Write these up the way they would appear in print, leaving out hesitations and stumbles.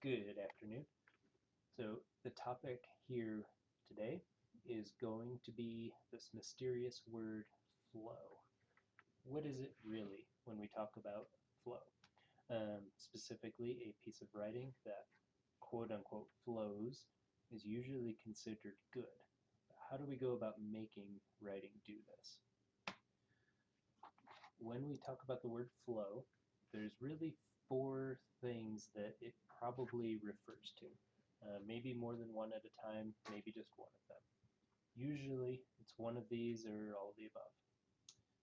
Good afternoon. So the topic here today is going to be this mysterious word flow. What is it really when we talk about flow? Specifically, a piece of writing that quote unquote flows is usually considered good. How do we go about making writing do this? When we talk about the word flow, there's really four things that it probably refers to. Maybe more than one at a time, maybe just one of them. Usually, it's one of these or all of the above.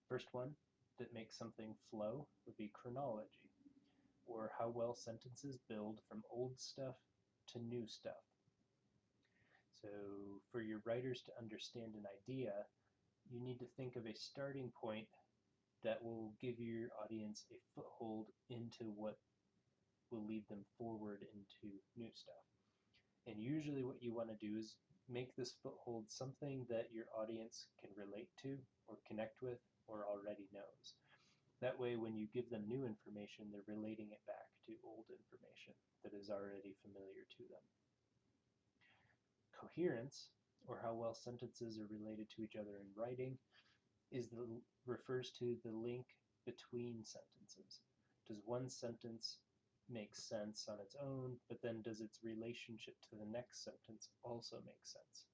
First one that makes something flow would be chronology, or how well sentences build from old stuff to new stuff. So, for your writers to understand an idea, you need to think of a starting point that will give your audience a foothold into what will lead them forward into new stuff. And usually what you want to do is make this foothold something that your audience can relate to or connect with or already knows. That way, when you give them new information, they're relating it back to old information that is already familiar to them. Coherence, or how well sentences are related to each other in writing, refers to the link between sentences. Does one sentence make sense on its own, but then does its relationship to the next sentence also make sense?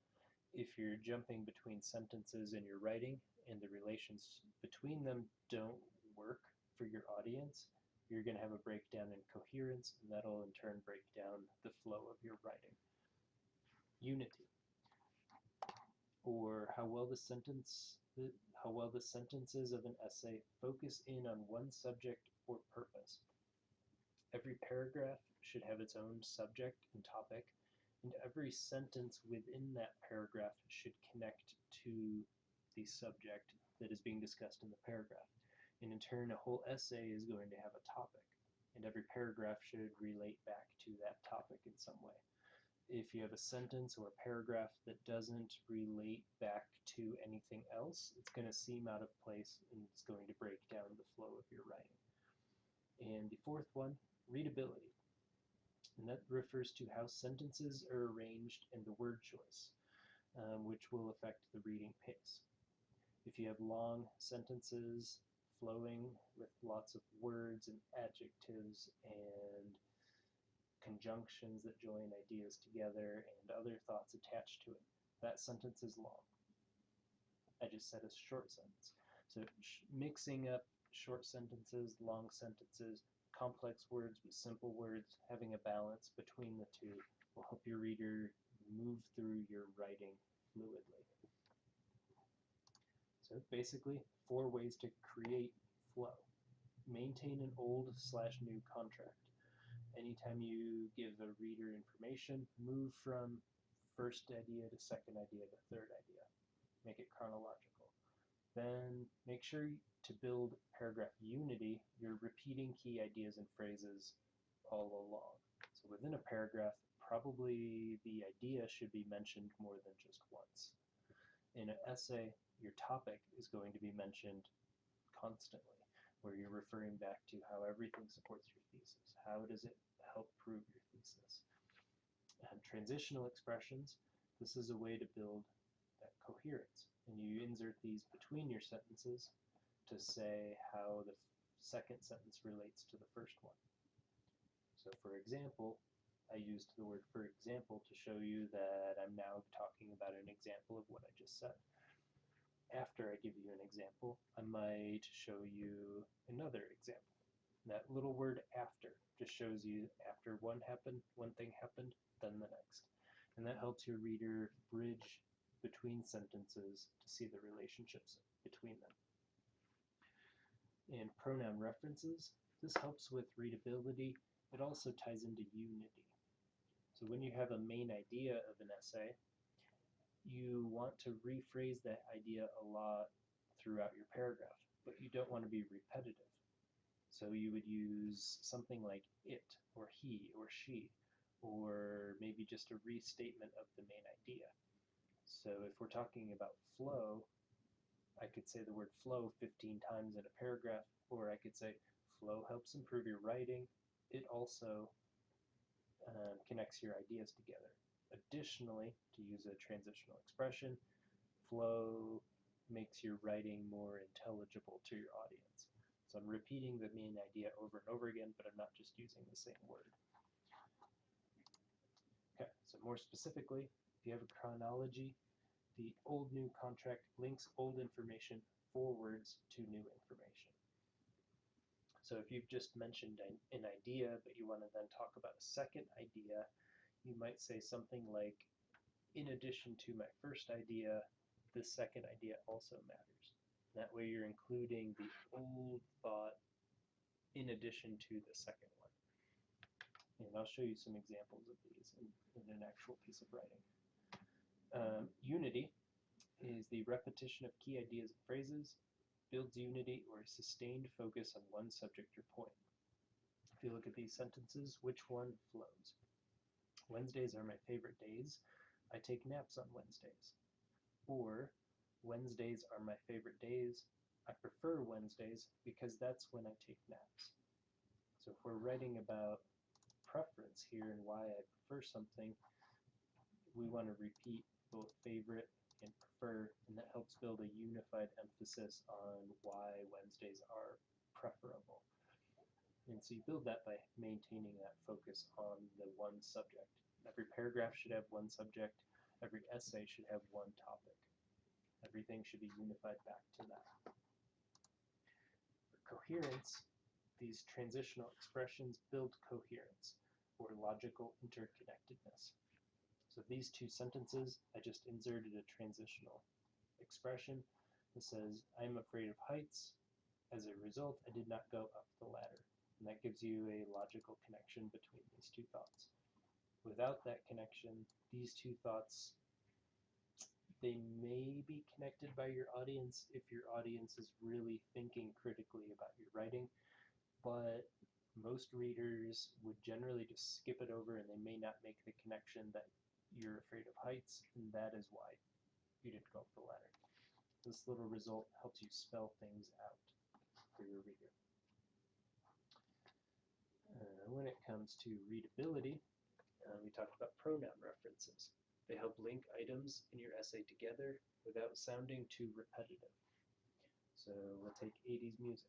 If you're jumping between sentences in your writing and the relations between them don't work for your audience, you're going to have a breakdown in coherence, and that'll in turn break down the flow of your writing. Unity, or how well the sentences of an essay focus in on one subject or purpose. Every paragraph should have its own subject and topic, and every sentence within that paragraph should connect to the subject that is being discussed in the paragraph. And in turn, a whole essay is going to have a topic, and every paragraph should relate back to that topic in some way. If you have a sentence or a paragraph that doesn't relate back to anything else, it's going to seem out of place and it's going to break down the flow of your writing. And the fourth one, readability. And that refers to how sentences are arranged and the word choice, which will affect the reading pace. If you have long sentences flowing with lots of words and adjectives and conjunctions that join ideas together and other thoughts attached to it, that sentence is long. I just said a short sentence. So mixing up short sentences, long sentences, complex words with simple words, having a balance between the two will help your reader move through your writing fluidly. So basically, four ways to create flow. Maintain an old/new contract. Anytime you give a reader information, move from first idea to second idea to third idea. Make it chronological. Then make sure to build paragraph unity. You're repeating key ideas and phrases all along. So within a paragraph, probably the idea should be mentioned more than just once. In an essay, your topic is going to be mentioned constantly, where you're referring back to how everything supports your thesis. How does it help prove your thesis? And transitional expressions, this is a way to build that coherence. And you insert these between your sentences to say how the second sentence relates to the first one. So for example, I used the word for example to show you that I'm now talking about an example of what I just said. After I give you an example, I might show you another example. That little word after just shows you after one thing happened, then the next. And that helps your reader bridge between sentences to see the relationships between them. And pronoun references, this helps with readability. It also ties into unity. So when you have a main idea of an essay, you want to rephrase that idea a lot throughout your paragraph, but you don't want to be repetitive. So you would use something like it, or he, or she, or maybe just a restatement of the main idea. So if we're talking about flow, I could say the word flow 15 times in a paragraph, or I could say flow helps improve your writing. It also connects your ideas together. Additionally, to use a transitional expression, flow makes your writing more intelligible to your audience. So I'm repeating the main idea over and over again, but I'm not just using the same word. Okay, so more specifically, if you have a chronology, the old-new contract links old information forwards to new information. So if you've just mentioned an idea, but you want to then talk about a second idea, you might say something like, in addition to my first idea, the second idea also matters. That way you're including the old thought in addition to the second one. And I'll show you some examples of these in an actual piece of writing. Unity is the repetition of key ideas and phrases, builds unity or a sustained focus on one subject or point. If you look at these sentences, which one flows? Wednesdays are my favorite days. I take naps on Wednesdays. Or, Wednesdays are my favorite days. I prefer Wednesdays because that's when I take naps. So if we're writing about preference here and why I prefer something, we want to repeat both favorite and prefer, and that helps build a unified emphasis on why Wednesdays are preferable. And so you build that by maintaining that focus on the one subject. Every paragraph should have one subject. Every essay should have one topic. Everything should be unified back to that. For coherence, these transitional expressions build coherence, or logical interconnectedness. So these two sentences, I just inserted a transitional expression that says, I'm afraid of heights. As a result, I did not go up the ladder. And that gives you a logical connection between these two thoughts. Without that connection, these two thoughts, they may be connected by your audience if your audience is really thinking critically about your writing, but most readers would generally just skip it over and they may not make the connection that you're afraid of heights, and that is why you didn't go up the ladder. This little result helps you spell things out for your reader. When it comes to readability, we talked about pronoun references. They help link items in your essay together without sounding too repetitive. So we'll take 80s music.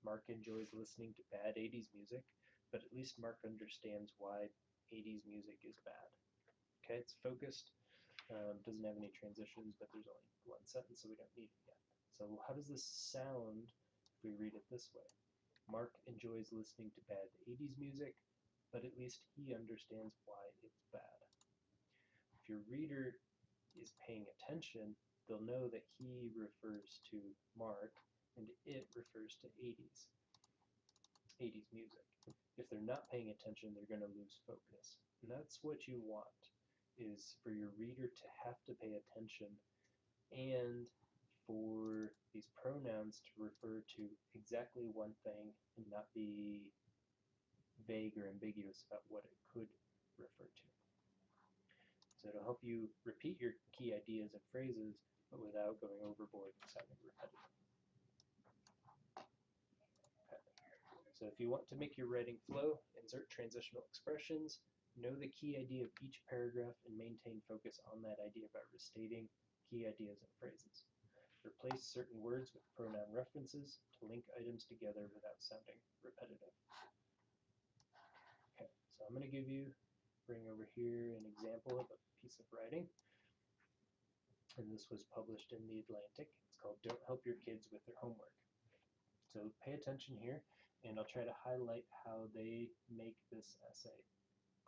Mark enjoys listening to bad 80s music, but at least Mark understands why 80s music is bad. Okay, it's focused, doesn't have any transitions, but there's only one sentence, so we don't need it yet. So how does this sound if we read it this way? Mark enjoys listening to bad 80s music, but at least he understands why it's bad. If your reader is paying attention, they'll know that he refers to Mark and it refers to 80s music. If they're not paying attention, they're going to lose focus. And that's what you want, is for your reader to have to pay attention and for these pronouns to refer to exactly one thing and not be vague or ambiguous about what it could refer to. So it'll help you repeat your key ideas and phrases, but without going overboard and sounding repetitive. Okay. So if you want to make your writing flow, insert transitional expressions, know the key idea of each paragraph, and maintain focus on that idea by restating key ideas and phrases. Replace certain words with pronoun references to link items together without sounding repetitive. Okay, so I'm going to bring over here an example of a piece of writing. And this was published in The Atlantic. It's called Don't Help Your Kids with Their Homework. So pay attention here, and I'll try to highlight how they make this essay,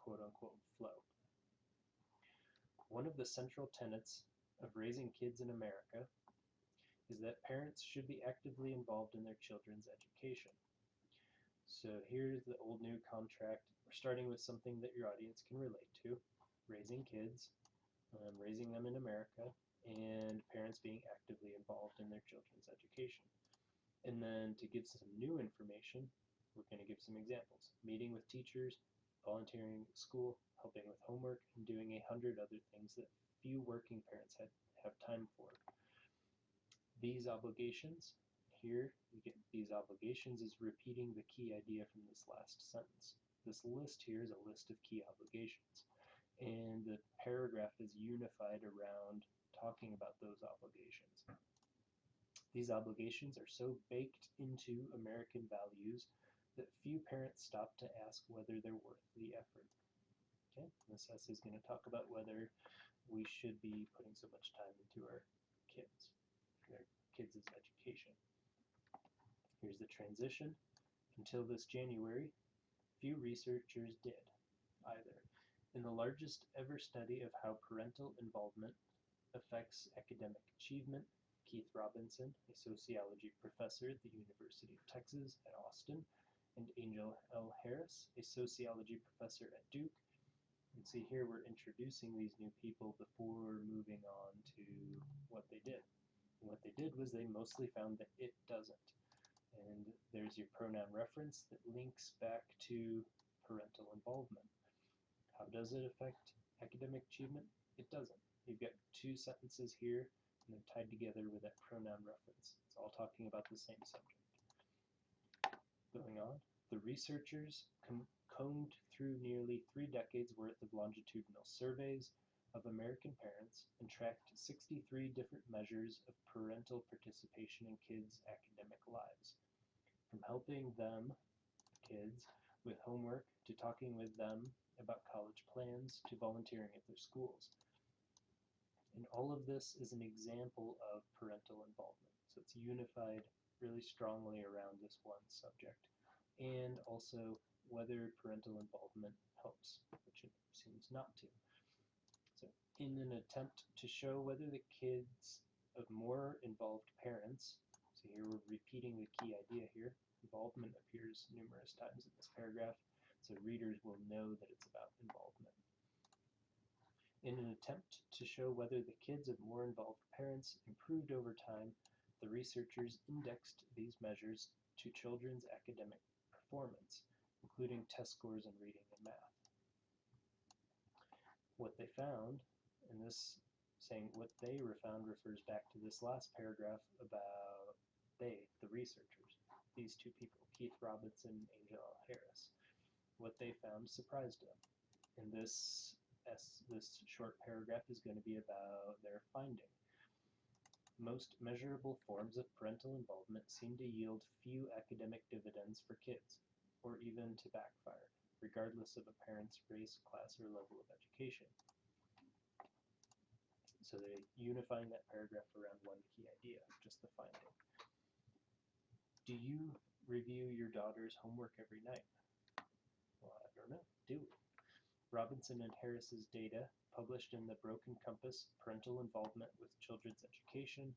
quote-unquote, flow. One of the central tenets of raising kids in America is that parents should be actively involved in their children's education. So here's the old-new contract. We're starting with something that your audience can relate to, raising kids, raising them in America, and parents being actively involved in their children's education. And then to give some new information, we're going to give some examples. Meeting with teachers, volunteering at school, helping with homework, and doing 100 other things that few working parents have time for. These obligations, here we get these obligations is repeating the key idea from this last sentence. This list here is a list of key obligations, and the paragraph is unified around talking about those obligations. These obligations are so baked into American values that few parents stop to ask whether they're worth the effort. Okay, this essay is going to talk about whether we should be putting so much time into our kids' education. Here's the transition. Until this January, few researchers did either. In the largest ever study of how parental involvement affects academic achievement, Keith Robinson, a sociology professor at the University of Texas at Austin, and Angel L. Harris, a sociology professor at Duke. And see here we're introducing these new people before moving on to what they did. And what they did was they mostly found that it doesn't. And there's your pronoun reference that links back to parental involvement. How does it affect academic achievement? It doesn't. You've got two sentences here, and they're tied together with that pronoun reference. It's all talking about the same subject. Going on, the researchers combed through nearly 3 decades worth of longitudinal surveys of American parents and tracked 63 different measures of parental participation in kids' academic lives. From helping them, kids, with homework, to talking with them about college plans, to volunteering at their schools. And all of this is an example of parental involvement. So it's unified really strongly around this one subject. And also whether parental involvement helps, which it seems not to. So in an attempt to show whether the kids of more involved parents, so here we're repeating the key idea here, involvement appears numerous times in this paragraph, so readers will know that it's about involvement. In an attempt to show whether the kids of more involved parents improved over time, the researchers indexed these measures to children's academic performance, including test scores in reading and math. What they found, and this saying what they found refers back to this last paragraph about they, the researchers, these two people, Keith Robinson and Angel L. Harris. What they found surprised them. And this short paragraph is going to be about their finding. Most measurable forms of parental involvement seem to yield few academic dividends for kids, or even to backfire, regardless of a parent's race, class, or level of education. So they're unifying that paragraph around one key idea, just the finding. Do you review your daughter's homework every night? Well, I don't know. Do we? Robinson and Harris's data, published in the Broken Compass, Parental Involvement with Children's Education,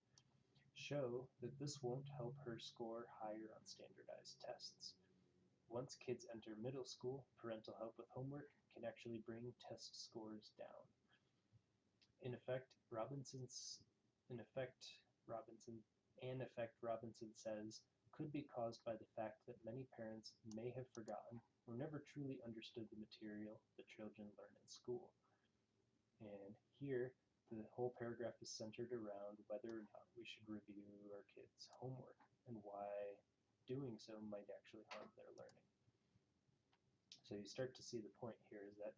show that this won't help her score higher on standardized tests. Once kids enter middle school, parental help with homework can actually bring test scores down. An effect Robinson says could be caused by the fact that many parents may have forgotten or never truly understood the material that children learn in school. And here, the whole paragraph is centered around whether or not we should review our kids' homework and why doing so might actually harm their learning. So you start to see the point here is that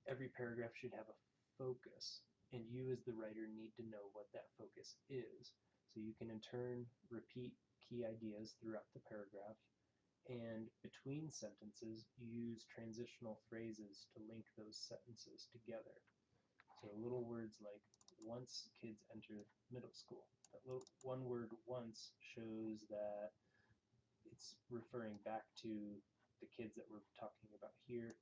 every paragraph should have a focus, and you as the writer need to know what that focus is. So you can in turn repeat key ideas throughout the paragraph, and between sentences you use transitional phrases to link those sentences together. So little words like once kids enter middle school. That little one word once shows that it's referring back to the kids that we're talking about here.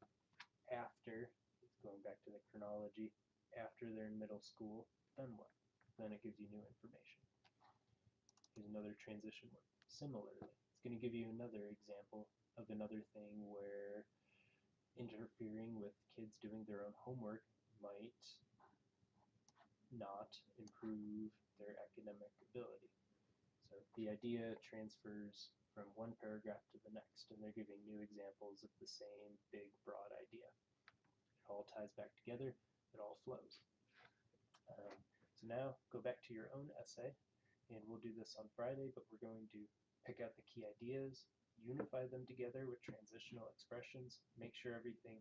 After, it's going back to the chronology, after they're in middle school, then what? Then it gives you new information. Here's another transition word. Similarly, it's going to give you another example of another thing where interfering with kids doing their own homework might not improve their academic ability. So the idea transfers from one paragraph to the next, and they're giving new examples of the same big, broad idea. It all ties back together, it all flows. So now go back to your own essay, and we'll do this on Friday, but we're going to pick out the key ideas, unify them together with transitional expressions, make sure everything